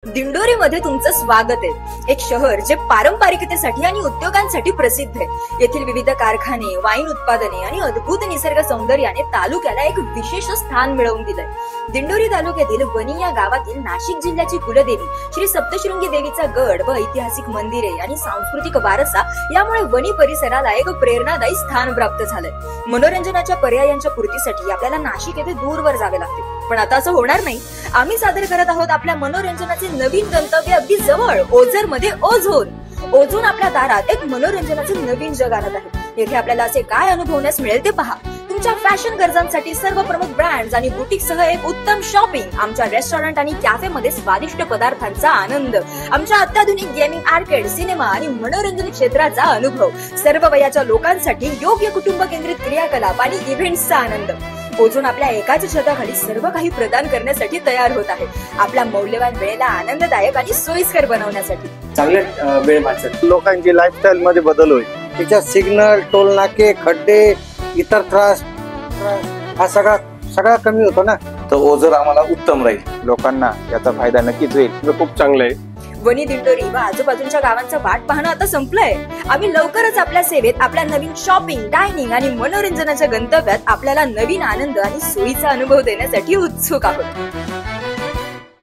दिंडोरीमध्ये तुमचं स्वागत आहे। एक शहर जे पारंपरिकतेसाठी आणि उद्योगांसाठी प्रसिद्ध आहे। येथील विविध कारखाने, वाईन उत्पादने आणि अद्भुत निसर्ग सौंदर्याने तालुक्याला एक विशेष स्थान मिळवून दिलंय। दिंडोरी तालुक्यातील वणी या गावातील नाशिक जिल्ह्याची कुलदेवी श्री सप्तशृंगी देवीचा गड व ऐतिहासिक मंदिरे आणि सांस्कृतिक वारसा यामुळे वणी परिसराला एक प्रेरणादायी स्थान प्राप्त झालंय। मनोरंजनाच्या पर्यायांच्या पूर्तीसाठी आपल्याला नाशिक येथे दूरवर जावे लागते, पण आता असं होणार नाही। आम्ही सादर करत आहोत आपल्या मनोरंजनाचे नवीन गंतव्य अगदी जवळ, ओझर मध्ये ओझोन। ओझोन आपल्या दारात एक मनोरंजनाचे नवीन जग आणत आहे। येथे आपल्याला असे काय अनुभवण्यास मिळेल ते पहा। तुमच्या फॅशन गरजांसाठी सर्व प्रमुख ब्रँड्स आणि बुटीक सह एक उत्तम शॉपिंग, आमच्या रेस्टॉरंट आणि कॅफे मध्ये स्वादिष्ट पदार्थांचा आनंद, आमच्या अत्याधुनिक गेमिंग आर्केड, सिनेमा आणि मनोरंजन क्षेत्राचा अनुभव, सर्व वयाच्या लोकांसाठी योग्य कुटुंब केंद्रित क्रियाकलाप आणि इव्हेंट्सचा आनंद। ओझोन आपल्या एकाच छताखाली सर्व काही प्रदान करण्यासाठी तयार होत आहे, आपल्या मौल्यवान वेळेला आनंददायक आणि सोयीस्कर बनवण्यासाठी। चांगल्या वेळ वाचत लोकांची लाईफस्टाईल मध्ये बदल होईल। त्याच्यात सिग्नल, टोल नाके, खड्डे, इतर त्रास हा सगळा कमी होतो ना, तर ओझर आम्हाला उत्तम राहील। लोकांना याचा फायदा नक्कीच होईल। खूप चांगलं आहे। वणी, दिंडोरी व आजूबाजूच्या गावांचा वाट पाहणं आता संपलंय। आम्ही लवकरच आपल्या सेवेत आपल्या नवीन शॉपिंग, डायनिंग आणि मनोरंजनाच्या गंतव्यात आपल्याला नवीन आनंद आणि सोयीचा अनुभव देण्यासाठी उत्सुक आहोत।